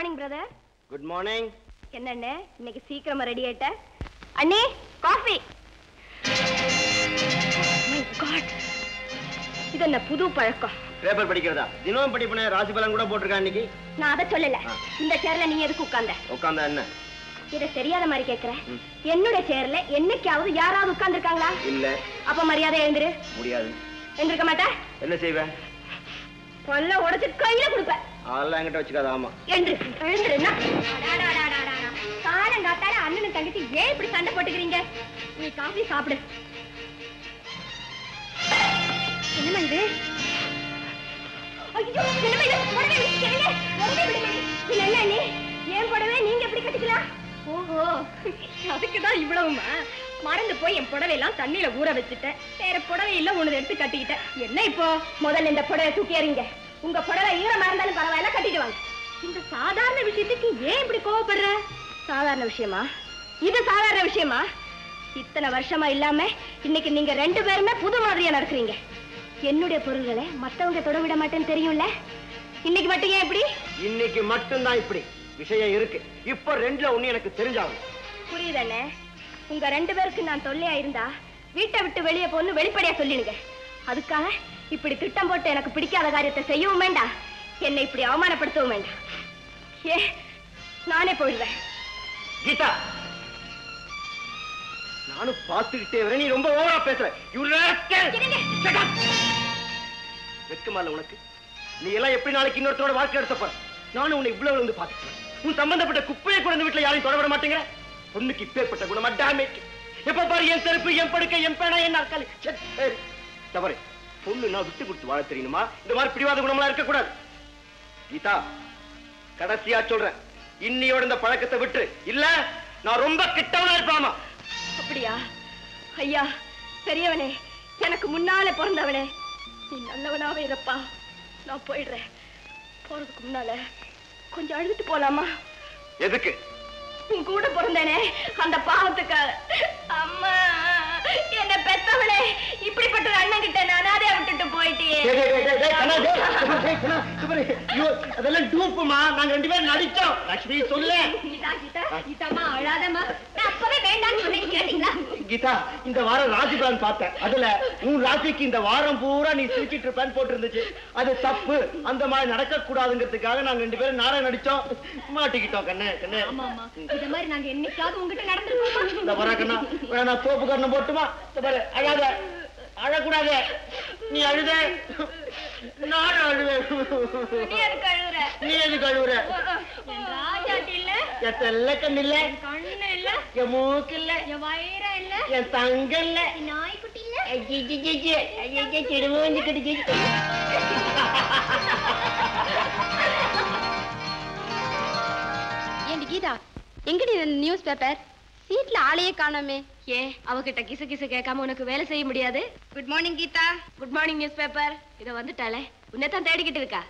Morning brother. Good morning. என்னண்ணே இன்னைக்கு சீக்கிரமா ரெடி ஆயிட்ட? அண்ணே காஃபி. மை காட், இது என்ன புது பழக்கம்? பேப்பர் படிக்கிறதா? தினமும் படிப்பனே, ராசி பலன் கூட போட்டிருக்கான் இன்னைக்கு. நான் அதை சொல்லல. இந்த சேர்ல நீ எதுக்கு உட்கார்ந்த? உட்கார்ந்தா என்ன? இத தெரியாத மாதிரி கேக்குறேன். என்னோட சேர்ல என்னைக்காவது யாராவது உட்கார்ந்திருக்காங்களா? இல்ல. அப்ப மரியாதை எழுந்திரு. முடியாது. எழுந்திருக்க மாட்டேன். என்ன செய்வேன்? பல்ல உடைச்சு கையில கொடுப்பேன். அதெல்லாம் என்கிட்ட வச்சுக்காத. ஆமா எழுந்துருன்னா காலம் காத்தால அண்ணனும் தங்கச்சி ஏன் இப்படி சண்டை போட்டுக்கிறீங்க? நீ காஃபி சாப்பிடு. என்னமா இது? ஐயோ என்னமா இது? உடனே விடுங்க, உடனே விடுங்க. இது என்ன நீ? ஏன் புடவை நீங்க எப்படி கட்டிக்கலாம்? ஓஹோ, அதுக்குதான் இவ்வளவுமா? மறந்து போய் என் புடவை எல்லாம் தண்ணியில ஊற வச்சுட்டேன். வேற புடவை இல்ல ஒண்ணு எடுத்து கட்டிக்கிட்டேன். என்ன இப்போ? முதல்ல இந்த புடவை தூக்கி எறிங்க. உங்க புடவை ஈரமா இருந்தாலும் பரவாயில்ல, கட்டிட்டு வாங்க. இந்த சாதாரண விஷயத்துக்கு ஏன் இப்படி கோவப்படுற? சாதாரண விஷயமா? இது சாதாரண விஷயமா? இத்தனை வருஷமா இல்லாம இன்னைக்கு நீங்க ரெண்டு பேருமே புது மாதிரியா நடக்கிறீங்க. என்னுடைய பொருள்களை மத்தவங்க தொட விட மாட்டேன்னு தெரியும்ல. இன்னைக்கு மட்டும் ஏன் இப்படி? இன்னைக்கு மட்டும்தான் இப்படி. விஷயம் இருக்கு. இப்ப ரெண்டுல ஒண்ணு எனக்கு தெரிஞ்சாகும். புரியுதானே? உங்க ரெண்டு பேருக்கு நான் தொல்லையா இருந்தா வீட்டை விட்டு வெளியே போன்னு வெளிப்படையா சொல்லிடுங்க. அதுக்காக இப்படி திட்டம் போட்டு எனக்கு பிடிக்காத காரியத்தை செய்யவும் வேண்டாம், என்னை இப்படி அவமானப்படுத்தவும் வேண்டாம். ஏ, நானே போயிடுவேன். கீதா, நானும் பார்த்துக்கிட்டே வரேன். நீ ரொம்ப ஓவரா பேசுற. வெக்கமால உனக்கு? நீ எல்லாம் எப்படி நாளைக்கு இன்னொருத்தரோட வாழ்க்கை எடுத்தப்ப நானும் உன்னை இவ்வளவு வந்து பாத்துக்கிறேன். உன் சம்பந்தப்பட்ட குப்பையை கூட இந்த வீட்டுல யாரையும் தொடவிட மாட்டேங்கிற. பொண்ணுக்கு இப்பேற்பட்ட குணமா? டேமேஜ். எப்ப பாரு என் செருப்பு, என் படுக்கை, என் பேனா, என் நாற்காலி. தவறு. பொண்ணு நான் விட்டு கொடுத்து வாழ தெரியுமா? இந்த மாதிரி பிடிவாத குணமெல்லாம் இருக்க கூடாது. கீதா, கடைசியா சொல்றேன், இன்னியோட இந்த பழக்கத்தை விட்டு, இல்ல நான் ரொம்ப கிட்டவனா இருப்பாமா. அப்படியா? ஐயா பெரியவனே, எனக்கு முன்னாலே பிறந்தவனே, நீ நல்லவனாவே இருப்பா. நான் போயிடுறேன். போறதுக்கு முன்னால கொஞ்சம் அழுதுட்டு போலாமா? எதுக்கு? உன் கூட பிறந்தேனே அந்த பாவத்துக்காக. அம்மா, என்ன பெத்தவளே, இப்படிப்பட்ட அண்ணன் கிட்ட நான் அனாதையா விட்டுட்டு போயிட்டியே. அதெல்லாம் டூப்புமா, நாங்க ரெண்டு பேரும் நடிச்சோம். லட்சுமி சொல்லு. கீதாமா அழாதமா, நான் அப்பவே வேண்டாம்னு சொன்னேன், கேட்டீங்களா? கீதா, இந்த வாரம் ராசி பலன் பார்த்தேன். அதுல உன் ராசிக்கு இந்த வாரம் பூரா நீ சிரிச்சிட்டு இருப்பேன்னு போட்டு இருந்துச்சு. அது தப்பு. அந்த மாதிரி நடக்க கூடாதுங்கிறதுக்காக நாங்க ரெண்டு பேரும் நாடகம் நடிச்சோம். மாட்டிக்கிட்டோம். கண்ணே கண்ணே, இந்த மாதிரி நாங்க என்னைக்காவது உங்ககிட்ட நடந்துருக்கோமா? இந்த வரா கண்ணா, வேணா சோப்பு கண்ணம் போட்டுமா? அழாத, அழக்கூடாது. நீ அழுத, நான் அழுவேன். நீ எதுக்கு அழுகுற? நீ எதுக்கு அழுகுற? என் செல்ல கண்ணு இல்ல, கண்ணு இல்ல, என் மூக்கு இல்ல, என் வயிறு இல்ல, என் தங்க இல்ல, நாய்க்குட்டி இல்ல. சிடுமூஞ்சி கடிச்சு. ஏண்டி கீதா, எங்கடி நியூஸ் பேப்பர்? சீட்ல ஆளையே காணோமே. ஏன் அவகிட்ட கிசு கிசு கேட்காம உனக்கு வேலை செய்ய முடியாது? Good morning Geetha. Good morning news paper. இத வந்துட்டாளே, உன்னைத்தான் தேடிக்கிட்டு இருக்கா.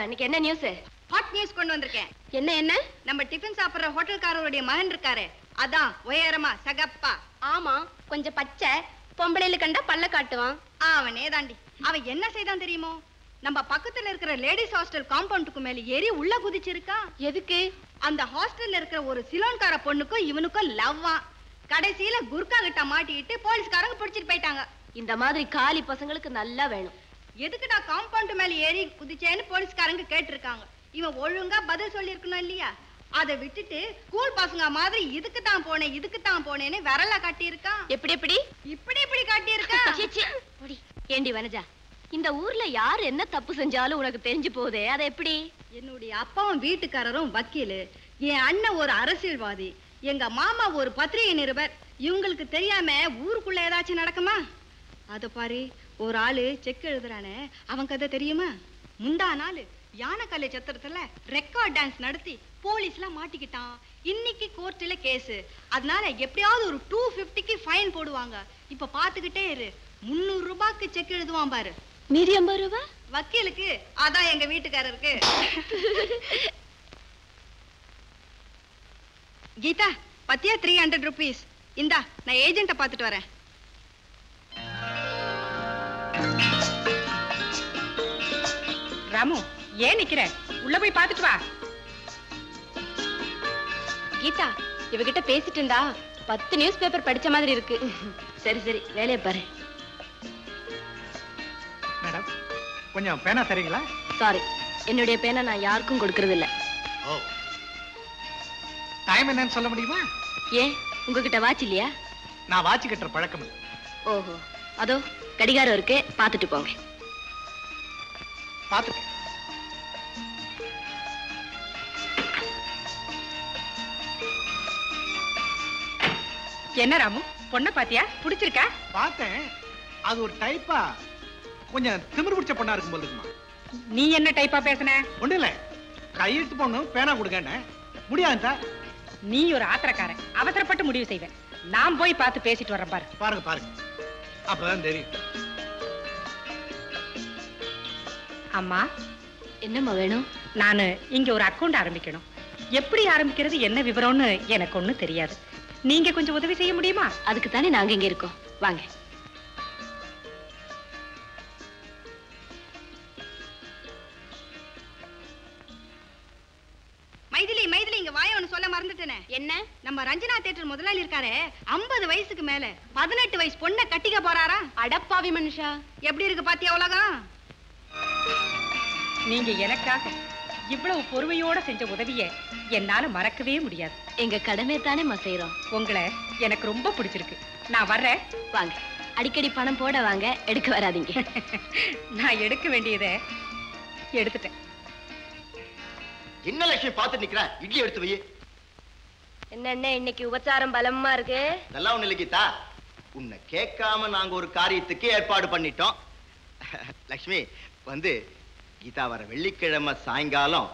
இன்னைக்கு என்ன நியூஸ்? ஹாட் நியூஸ் கொண்டு வந்திருக்கேன். என்ன என்ன? நம்ம டிஃபன் சாப்பிடுற ஹோட்டல்காரருடைய மகன் இருக்காரு, அதான் உயரமா சகப்பா. ஆமா, கொஞ்சம் பச்சை, பொம்பளையில கண்டா பல்ல காட்டுவான். அவனே தாண்டி. அவன் என்ன செய்தான் தெரியுமோ? நம்ம பக்கத்துல இருக்கிற லேடிஸ் ஹாஸ்டல் காம்பவுண்டுக்கு மேல ஏறி உள்ள குதிச்சிருக்கா. எதுக்கு? அந்த ஹாஸ்டல்ல இருக்கிற ஒரு சிலோன்கார பொண்ணுக்கும் இவனுக்கும் லவ்வா. கடைசியில குர்கா கிட்ட மாட்டிக்கிட்டு போலீஸ்காரங்க பிடிச்சிட்டு போயிட்டாங்க. இந்த மாதிரி காலி பசங்களுக்கு நல்லா வேணும். எதுக்குடா காம்பவுண்ட் மேல ஏறி குதிச்சேன்னு போலீஸ்காரங்க கேட்டிருக்காங்க. இவன் ஒழுங்கா பதில் சொல்லி இருக்கணும் இல்லையா? அதை விட்டுட்டு ஸ்கூல் பசங்க மாதிரி இதுக்கு தான் போனேன், இதுக்கு தான் போனேன்னு விரல காட்டி இருக்கான். எப்படி எப்படி இப்படி இப்படி காட்டி இருக்கா? ஏண்டி வனஜா, இந்த ஊர்ல யார் என்ன தப்பு செஞ்சாலும் உனக்கு தெரிஞ்சு போதே, அதை எப்படி? என்னுடைய அப்பாவும் வீட்டுக்காரரும் வக்கீலு, என் அண்ணன் ஒரு அரசியல்வாதி, எங்க மாமா ஒரு பத்திரிகை நிருபர். இவங்களுக்கு தெரியாம ஊருக்குள்ள ஏதாச்சும் நடக்குமா? அத பாரு, ஒரு ஆளு செக் எழுதுறானே, அவன் கதை தெரியுமா? முந்தா நாள் யானைக்கல்லை சத்திரத்துல ரெக்கார்ட் டான்ஸ் நடத்தி போலீஸ்லாம் மாட்டிக்கிட்டான். இன்னைக்கு கோர்ட்ல கேஸ். அதனால எப்படியாவது ஒரு 250க்கு ஃபைன் போடுவாங்க. இப்ப பாத்துக்கிட்டே இரு, 300 ரூபாய்க்கு செக் எழுதுவான் பாரு. மீதி 50 ரூபாய் வக்கீலுக்கு, அதான் எங்க வீட்டுக்காரருக்கு. கீதா, பத்தியா 300 rupees. இந்தா, நான் ஏஜென்ட்ட பாத்துட்டு வரேன். ராமு, ஏன் நிக்கிற? உள்ள போய் பாத்துட்டு வா. கீதா, இவகிட்ட பேசிட்டு இருந்தா 10 நியூஸ் பேப்பர் படிச்ச மாதிரி இருக்கு. சரி சரி, வேலையை பாரு. மேடம், கொஞ்சம் பேனா தரீங்களா? சாரி, என்னுடைய பேனை நான் யாருக்கும் கொடுக்கறது இல்ல. ஓ, டைம் என்னன்னு சொல்ல முடியுமா? ஏன், உங்ககிட்ட வாட்ச் இல்லையா? நான் வாட்ச் கட்டுற பழக்கம் இல்லை. ஓஹோ, அதோ கடிகாரம் இருக்கு, பாத்துட்டு போங்க. பாத்துட்டேன். என்ன ராமு, பொண்ண பாத்தியா? பிடிச்சிருக்கா? பார்த்தேன். அது ஒரு டைப்பா கொஞ்சம் திமிரு பிடிச்ச பொண்ணா இருக்கும் போல இருக்குமா. நீ என்ன டைப்பா பேசுன? ஒண்ணு இல்ல, கையெழுத்து பொண்ணு பேனா கொடுக்கன்னு முடியாதுதா. நீ ஒரு ஆத்திரக்காரன், அவசரப்பட்டு முடிவு செய்வேன். நான் போய் பார்த்து பேசிட்டு வரேன் பாரு. பாருங்க பாருங்க, அப்பதான் தெரியும். அம்மா, என்னம்மா வேணும்? நானு இங்க ஒரு அக்கவுண்ட் ஆரம்பிக்கணும். எப்படி ஆரம்பிக்கிறது, என்ன விவரம்னு எனக்கு ஒண்ணும் தெரியாது. நீங்க கொஞ்சம் உதவி செய்ய முடியுமா? அதுக்கு தானே நாங்க இங்க இருக்கோம், வாங்க. மைதிலி மைதிலி, இங்க வாய ஒண்ணு சொல்ல மறந்துட்டேனே. என்ன? நம்ம ரஞ்சனா தியேட்டர் முதலாளி இருக்காரே, 50 வயசுக்கு மேல 18 வயசு பொண்ணை கட்டிக்க போறாரா? அடப்பாவி மனுஷா, எப்படி இருக்கு பாத்தியா உலகம்? நீங்க எனக்காக இவ்வளவு பொறுமையோட செஞ்ச உதவிய என்னால மறக்கவே முடியாது. எங்க கடமை தானே செய்யறோம். உங்களை எனக்கு ரொம்ப பிடிச்சிருக்கு. நான் வர்றேன். வாங்க, அடிக்கடி பணம் போட வாங்க, எடுக்க வராதீங்க. நான் எடுக்க வேண்டியதை எடுத்துட்டேன். என்ன லட்சுமி பார்த்து நிக்கிற? இட்லி எடுத்து வை. என்ன இன்னைக்கு உபச்சாரம் பலமா இருக்கு? நல்லா ஒண்ணு இல்லை கீதா, உன்னை கேட்காம நாங்க ஒரு காரியத்துக்கு ஏற்பாடு பண்ணிட்டோம். லட்சுமி, வந்து கீதா வர வெள்ளிக்கிழமை சாயங்காலம்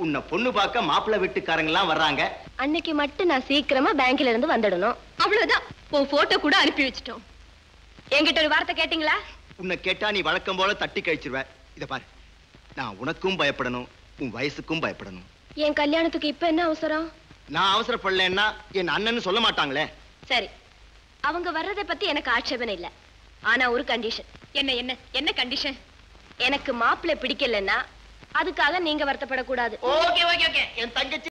உன்னை பொண்ணு பார்க்க மாப்பிள்ளை வீட்டுக்காரங்க எல்லாம் வர்றாங்க. அன்னைக்கு மட்டும் நான் சீக்கிரமா பேங்க்ல இருந்து வந்துடணும். அவ்வளவுதான். உன் போட்டோ கூட அனுப்பி வச்சிட்டோம். என்கிட்ட ஒரு வார்த்தை கேட்டீங்களா? உன்னை கேட்டா நீ வழக்கம் போல தட்டி கழிச்சிருவ. இத பாரு, நான் உனக்கும் பயப்படணும், உன் வயசுக்கும் பயப்படணும். என் கல்யாணத்துக்கு இப்ப என்ன அவசரம்? நான் அவசரப்படலன்னா என் அண்ணன்னு சொல்ல மாட்டாங்களே. சரி, அவங்க வர்றதை பத்தி எனக்கு ஆட்சேபனை இல்ல. ஆனா ஒரு கண்டிஷன். என்ன என்ன என்ன கண்டிஷன்? எனக்கு மாப்பிள்ளை பிடிக்கலன்னா அதுக்காக நீங்க வருத்தப்படக்கூடாது. ஓகே ஓகே ஓகே, என் தங்கச்சி